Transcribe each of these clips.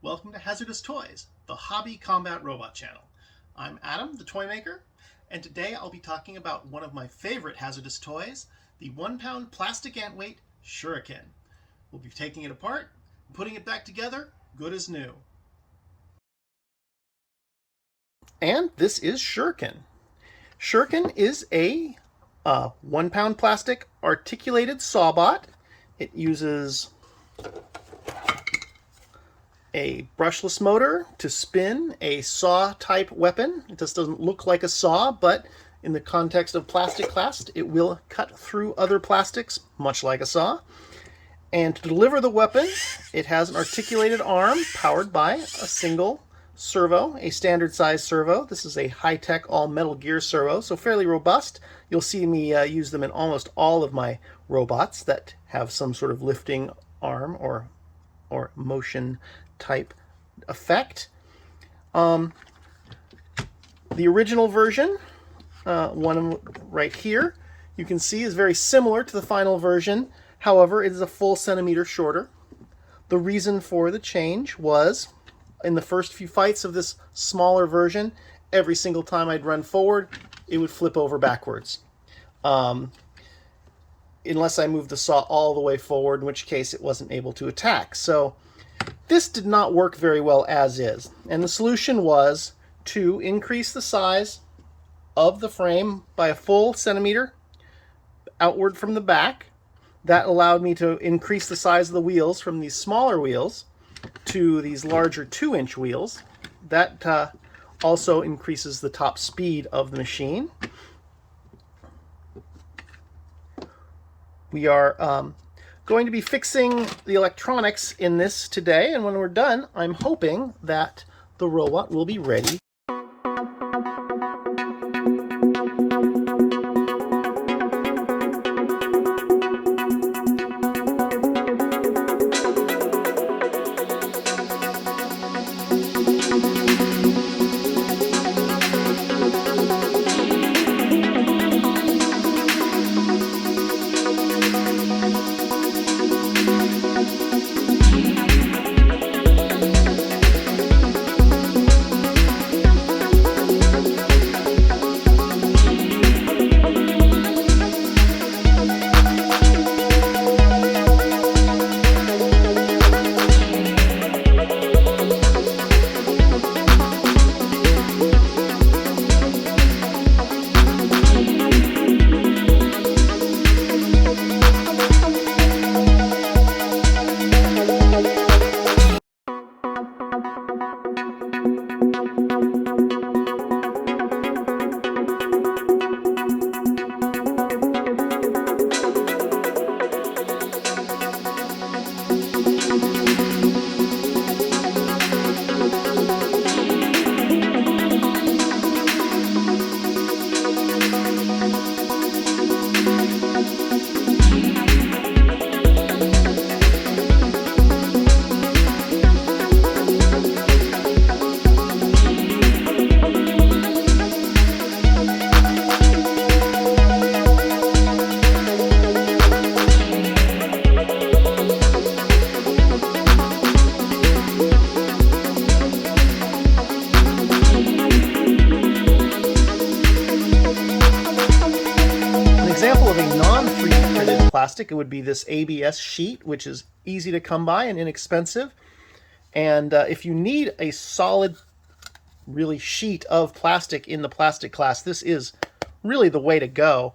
Welcome to Hazardous Toys, the hobby combat robot channel. I'm Adam, the Toymaker, and today I'll be talking about one of my favorite hazardous toys, the 1-pound plastic antweight Shuriken. We'll be taking it apart, putting it back together, good as new. And this is Shuriken. Shuriken is a 1-pound plastic articulated sawbot. It uses a brushless motor to spin a saw-type weapon. It just doesn't look like a saw, but in the context of plastic class, it will cut through other plastics, much like a saw. And to deliver the weapon, it has an articulated arm powered by a single servo, a standard size servo. This is a high-tech all-metal gear servo, so fairly robust. You'll see me use them in almost all of my robots that have some sort of lifting arm or motion type effect. The original version, one right here, you can see is very similar to the final version. However, it is a full centimeter shorter. The reason for the change was in the first few fights of this smaller version, every single time I'd run forward, it would flip over backwards. Unless I moved the saw all the way forward, in which case it wasn't able to attack. So this did not work very well as is. And the solution was to increase the size of the frame by a full centimeter outward from the back. That allowed me to increase the size of the wheels from these smaller wheels to these larger 2-inch wheels. That also increases the top speed of the machine. We are going to be fixing the electronics in this today, and when we're done, I'm hoping that the robot will be ready. Plastic, it would be this ABS sheet, which is easy to come by and inexpensive. And if you need a solid, really sheet of plastic in the plastic class, this is really the way to go.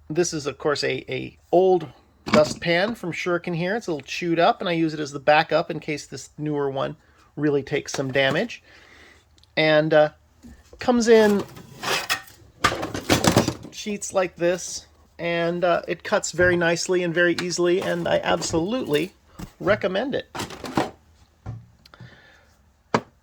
This is, of course, a old dustpan from Shuriken here. It's a little chewed up, and I use it as the backup in case this newer one really takes some damage. And comes in sheets like this. And it cuts very nicely and very easily, and I absolutely recommend it.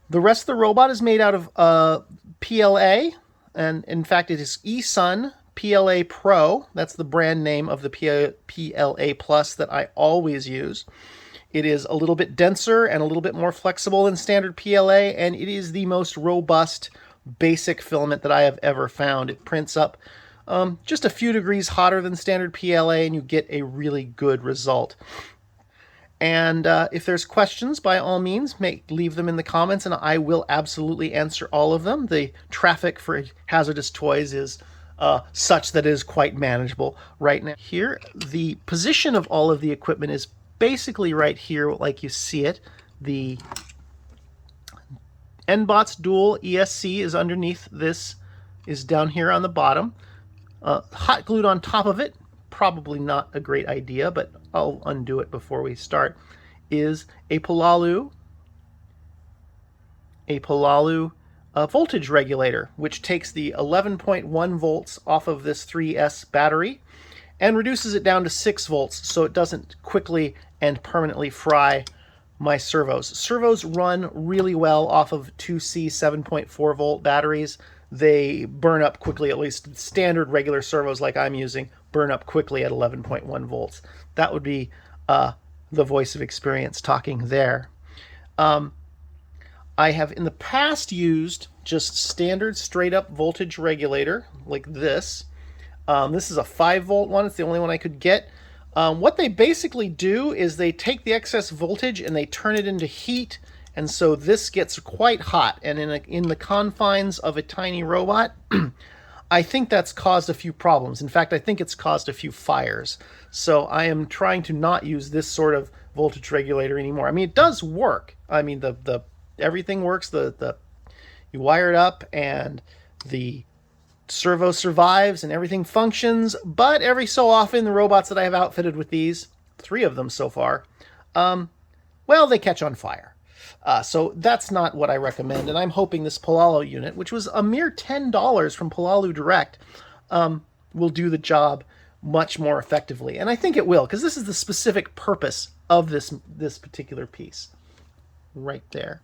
The rest of the robot is made out of PLA, and in fact it is eSun PLA Pro. That's the brand name of the PLA Plus that I always use. It is a little bit denser and a little bit more flexible than standard PLA, and it is the most robust basic filament that I have ever found. It prints up just a few degrees hotter than standard PLA, and you get a really good result. And if there's questions, by all means, leave them in the comments, and I will absolutely answer all of them. The traffic for Hazardous Toys is such that it is quite manageable right now. Here, the position of all of the equipment is basically right here, like you see it. The NBOTS Dual ESC is underneath this, is down here on the bottom. Hot glued on top of it, probably not a great idea, but I'll undo it before we start, is a Polalu voltage regulator, which takes the 11.1 volts off of this 3S battery and reduces it down to 6 volts so it doesn't quickly and permanently fry my servos. Servos run really well off of 2C 7.4 volt batteries. They burn up quickly, at least standard regular servos like I'm using burn up quickly at 11.1 volts. That would be the voice of experience talking there. I have in the past used just standard straight up voltage regulator like this. This is a 5 volt one. It's the only one I could get. What they basically do is they take the excess voltage and they turn it into heat, and so this gets quite hot. And in the confines of a tiny robot, I think that's caused a few problems. In fact, I think it's caused a few fires. So I am trying to not use this sort of voltage regulator anymore. I mean, it does work. I mean, the everything works. You wire it up and the servo survives and everything functions, but every so often the robots that I have outfitted with these, 3 of them so far, well, they catch on fire. So that's not what I recommend, and I'm hoping this Polalu unit, which was a mere $10 from Polalu Direct, will do the job much more effectively. And I think it will, because this is the specific purpose of this particular piece. Right there.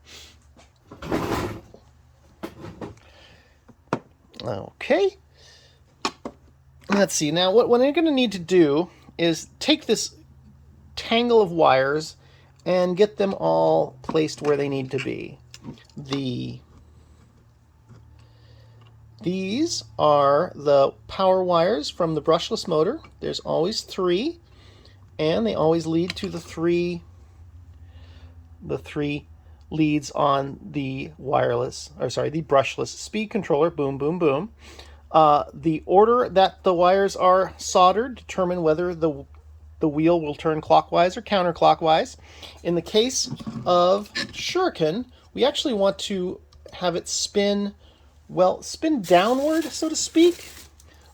Okay. Let's see. Now, what I'm going to need to do is take this tangle of wires and get them all placed where they need to be. These are the power wires from the brushless motor. There's always 3, and they always lead to the three leads on the the brushless speed controller. Boom, boom, boom. The order that the wires are soldered determine whether the wheel will turn clockwise or counterclockwise. In the case of Shuriken, we actually want to have it spin downward, so to speak.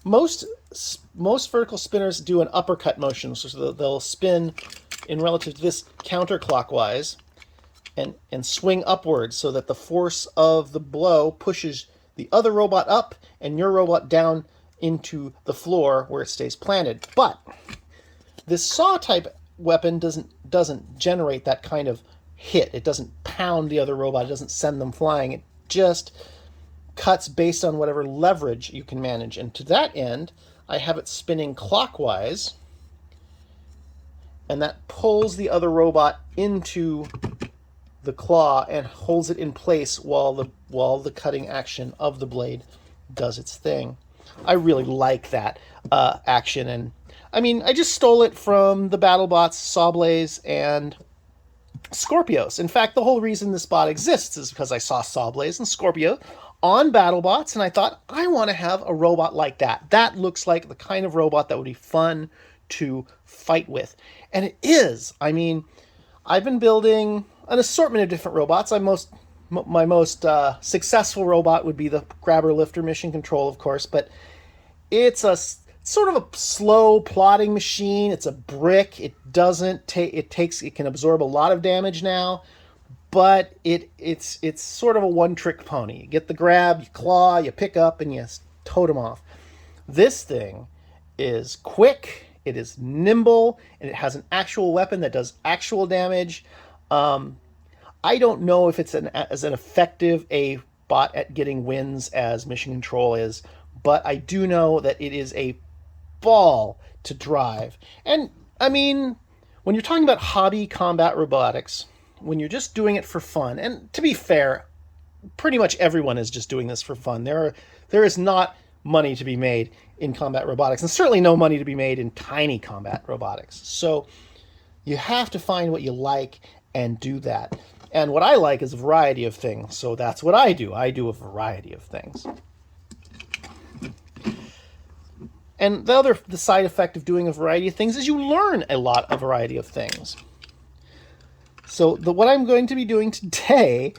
Most vertical spinners do an uppercut motion, so they'll spin in relative to this counterclockwise and swing upwards so that the force of the blow pushes the other robot up and your robot down into the floor where it stays planted. But this saw type weapon doesn't generate that kind of hit. It doesn't pound the other robot. It doesn't send them flying. It just cuts based on whatever leverage you can manage. And to that end, I have it spinning clockwise, and that pulls the other robot into the claw and holds it in place while the cutting action of the blade does its thing. I really like that action, and I mean, I just stole it from the Battlebots, Sawblaze, and Scorpios. In fact, the whole reason this bot exists is because I saw Sawblaze and Scorpio on Battlebots, and I thought, I want to have a robot like that. That looks like the kind of robot that would be fun to fight with. And it is. I mean, I've been building an assortment of different robots. My most successful robot would be the grabber lifter mission control, of course, but it's a sort of a slow plodding machine. It's a brick. It can absorb a lot of damage now, but it's sort of a one-trick pony. You get the grab, you claw, you pick up, and you tote them off. This thing is quick, it is nimble, and it has an actual weapon that does actual damage. I don't know if it's as an effective a bot at getting wins as Mission Control is, but I do know that it is a ball to drive. And I mean, when you're talking about hobby combat robotics, when you're just doing it for fun, and to be fair, pretty much everyone is just doing this for fun. There is not money to be made in combat robotics, and certainly no money to be made in tiny combat robotics. So You have to find what you like and do that. And what I like is a variety of things, so that's what I do. I do a variety of things. And the side effect of doing a variety of things is you learn a variety of things. So what I'm going to be doing today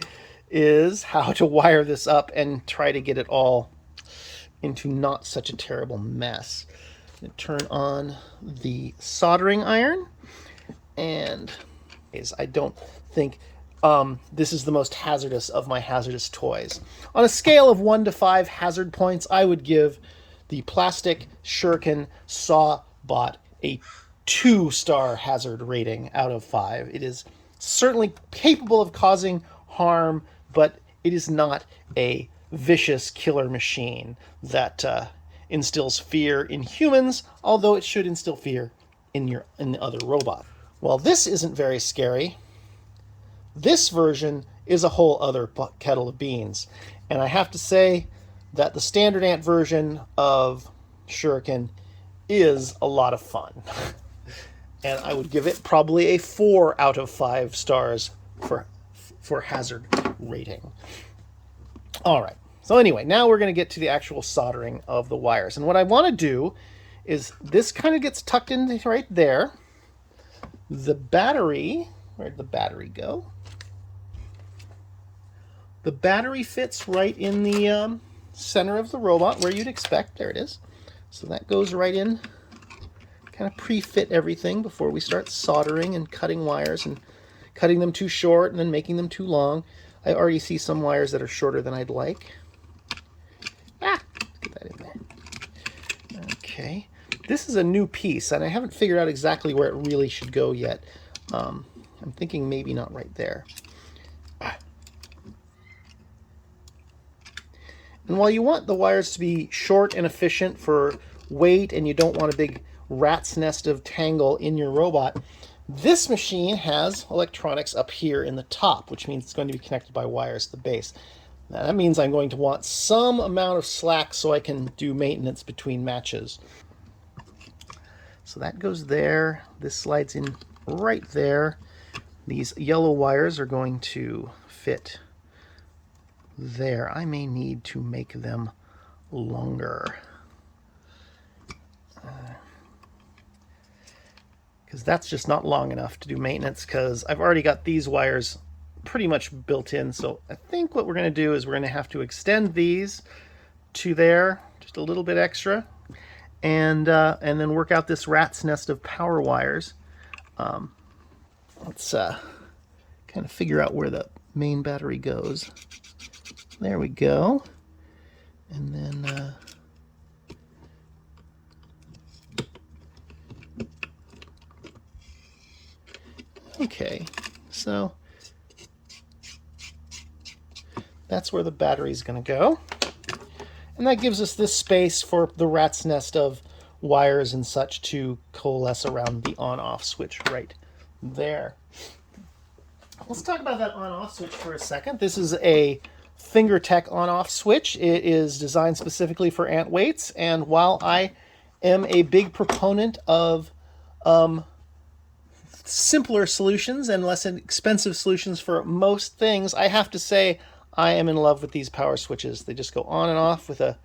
is how to wire this up and try to get it all into not such a terrible mess. Turn on the soldering iron, and I don't think this is the most hazardous of my hazardous toys. On a scale of 1 to 5 hazard points, I would give the plastic Shuriken saw bot a 2-star hazard rating out of 5. It is certainly capable of causing harm, but it is not a vicious killer machine that instills fear in humans, although it should instill fear in the other robot. Well, this isn't very scary. This version is a whole other kettle of beans. And I have to say that the standard ant version of Shuriken is a lot of fun. And I would give it probably a 4 out of 5 stars for hazard rating. All right. So anyway, now we're going to get to the actual soldering of the wires. And what I want to do is this kind of gets tucked in right there. The battery, where'd the battery go? The battery fits right in the center of the robot where you'd expect. There it is. So that goes right in. Kind of pre-fit everything before we start soldering and cutting wires and cutting them too short and then making them too long. I already see some wires that are shorter than I'd like. Get that in there. Okay. This is a new piece, and I haven't figured out exactly where it really should go yet. I'm thinking maybe not right there. And while you want the wires to be short and efficient for weight, and you don't want a big rat's nest of tangle in your robot, this machine has electronics up here in the top, which means it's going to be connected by wires to the base. Now, that means I'm going to want some amount of slack so I can do maintenance between matches. So that goes there. This slides in right there. These yellow wires are going to fit there. I may need to make them longer. Because that's just not long enough to do maintenance, because I've already got these wires pretty much built in. So I think what we're going to do is we're going to have to extend these to there, just a little bit extra, and then work out this rat's nest of power wires. Let's kind of figure out where the main battery goes. There we go. And then okay, so that's where the battery's going to go. And that gives us this space for the rat's nest of wires and such to coalesce around the on-off switch right there. Let's talk about that on-off switch for a second. This is a FingerTech on-off switch. It is designed specifically for antweights, and while I am a big proponent of simpler solutions and less expensive solutions for most things, I have to say I am in love with these power switches. They just go on and off with a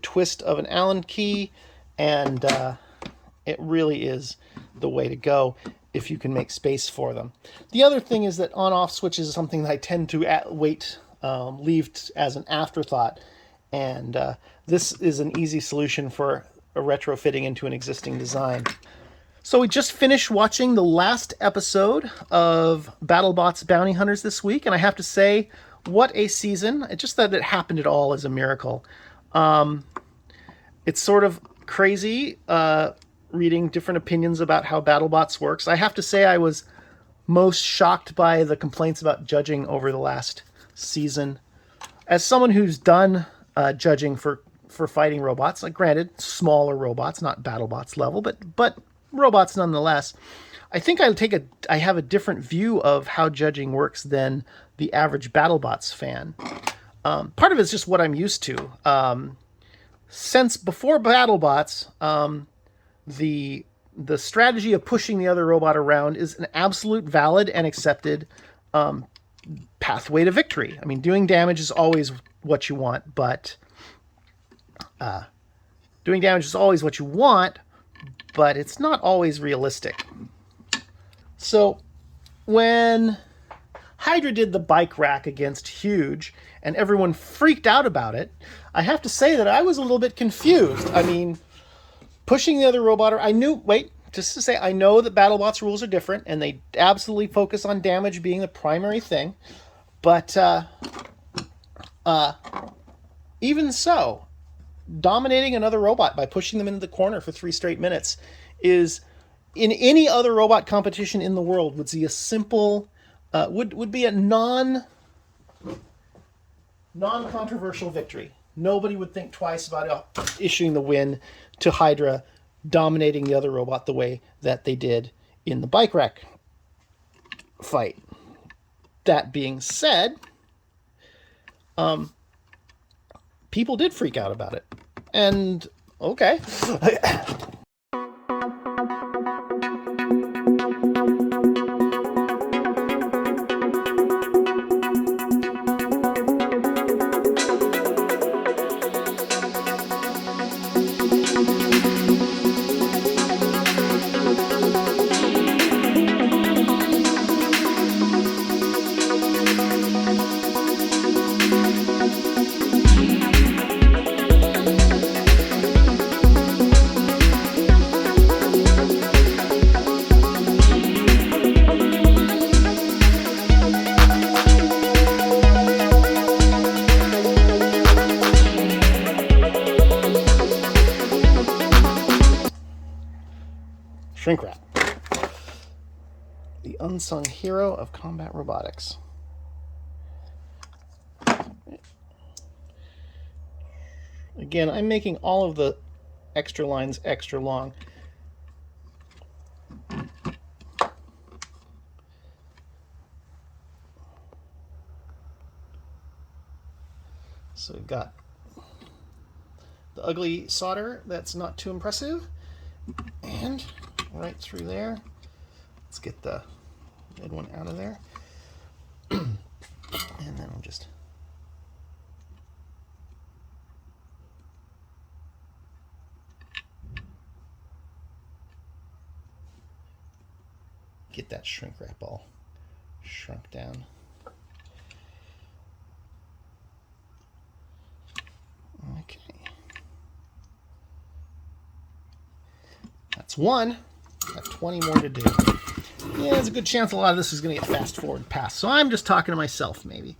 twist of an Allen key, and it really is the way to go if you can make space for them. The other thing is that on-off switches is something that I tend to leave as an afterthought, and this is an easy solution for retrofitting into an existing design. So we just finished watching the last episode of Battlebots Bounty Hunters this week, and I have to say, what a season. It's just that it happened at all is a miracle. It's sort of crazy reading different opinions about how Battlebots works. I have to say I was most shocked by the complaints about judging over the last season. As someone who's done judging for fighting robots, like granted, smaller robots, not Battlebots level, but robots nonetheless, I think I have a different view of how judging works than the average Battlebots fan. Part of it is just what I'm used to. Since before Battlebots, the the strategy of pushing the other robot around is an absolute valid and accepted pathway to victory. I mean, doing damage is always what you want, but it's not always realistic. So when Hydra did the bike rack against Huge and everyone freaked out about it, I have to say that I was a little bit confused. I mean, pushing the other robot, I know that Battlebots rules are different and they absolutely focus on damage being the primary thing. But even so, dominating another robot by pushing them into the corner for 3 straight minutes is, in any other robot competition in the world, would see a simple, would be a non-controversial victory. Nobody would think twice about issuing the win to Hydra dominating the other robot the way that they did in the bike rack fight. That being said, people did freak out about it. And, okay. Shrink wrap. The unsung hero of combat robotics. Again, I'm making all of the extra lines extra long. So we've got the ugly solder that's not too impressive, and right through there. Let's get the red one out of there. And then we'll just get that shrink wrap all shrunk down. Okay. That's one. Got 20 more to do. Yeah, there's a good chance a lot of this is going to get fast forward past. So I'm just talking to myself, maybe.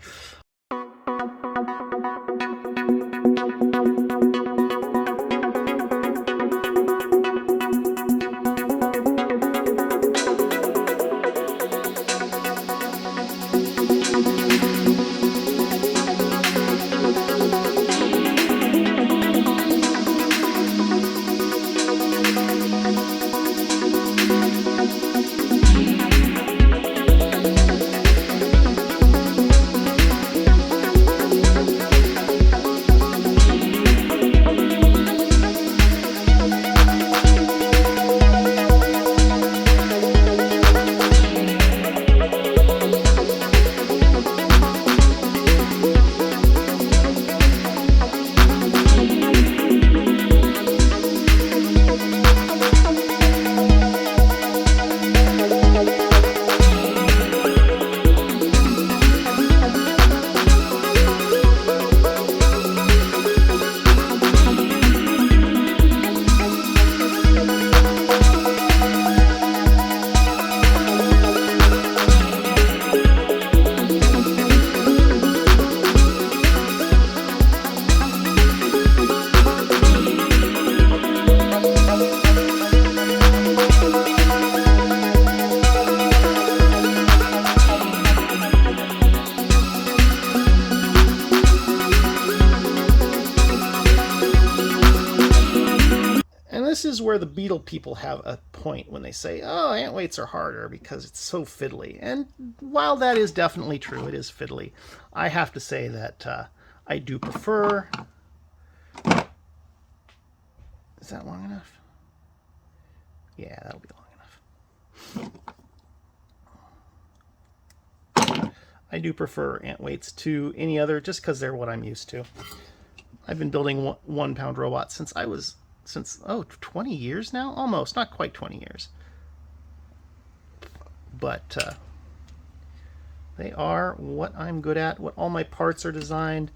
This is where the Beetle people have a point when they say, oh, antweights are harder because it's so fiddly. And while that is definitely true, it is fiddly, I have to say that I do prefer... Is that long enough? Yeah, that'll be long enough. I do prefer antweights to any other just because they're what I'm used to. I've been building 1 pound robots since 20 years now? Almost, not quite 20 years. But they are what I'm good at, what all my parts are designed.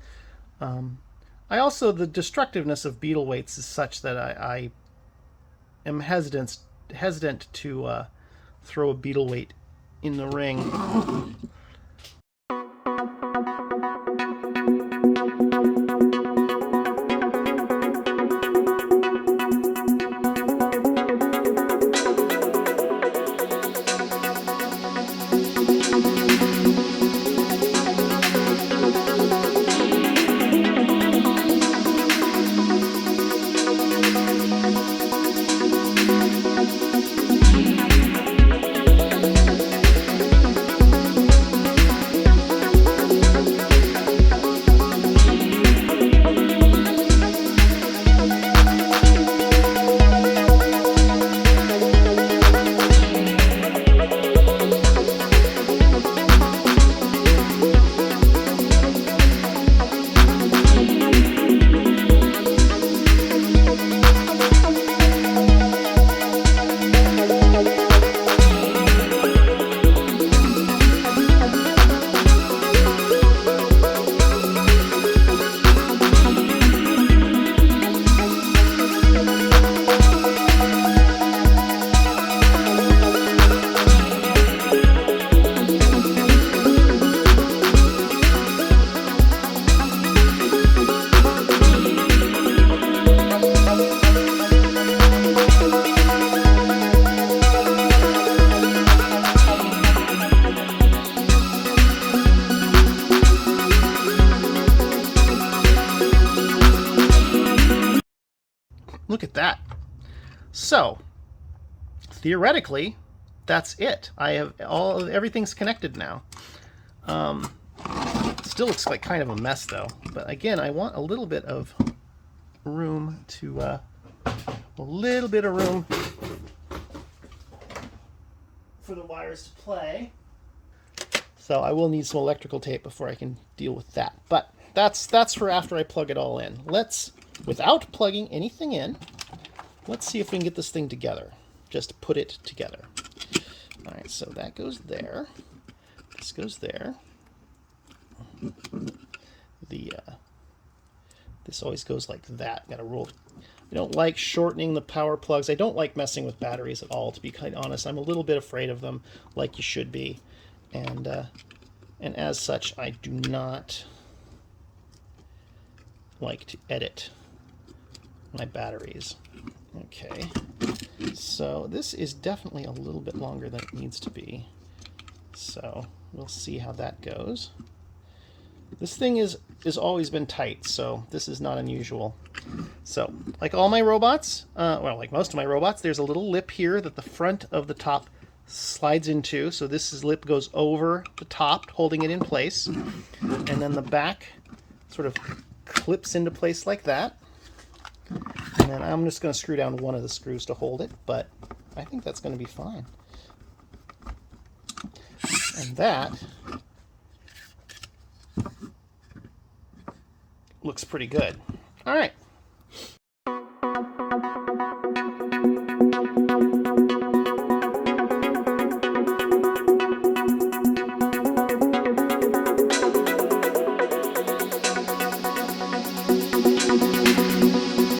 I also, the destructiveness of beetle weights is such that I am hesitant to throw a beetle weight in the ring. Look at that. So, theoretically, that's it. I have everything's connected now. Still looks like kind of a mess though. But again, I want a little bit of room to, for the wires to play. So I will need some electrical tape before I can deal with that. But that's for after I plug it all in. Without plugging anything in, let's see if we can get this thing together. Just put it together. All right, so that goes there. This goes there. This always goes like that. Got to roll. I don't like shortening the power plugs. I don't like messing with batteries at all, to be quite honest. I'm a little bit afraid of them, like you should be. And as such, I do not like to edit my batteries. Okay, so this is definitely a little bit longer than it needs to be. So we'll see how that goes. This thing is always been tight, so this is not unusual. So, like all my robots, well, like most of my robots, there's a little lip here that the front of the top slides into. So this lip goes over the top, holding it in place. And then the back sort of clips into place like that. And then I'm just going to screw down one of the screws to hold it, but I think that's going to be fine. And that looks pretty good. All right,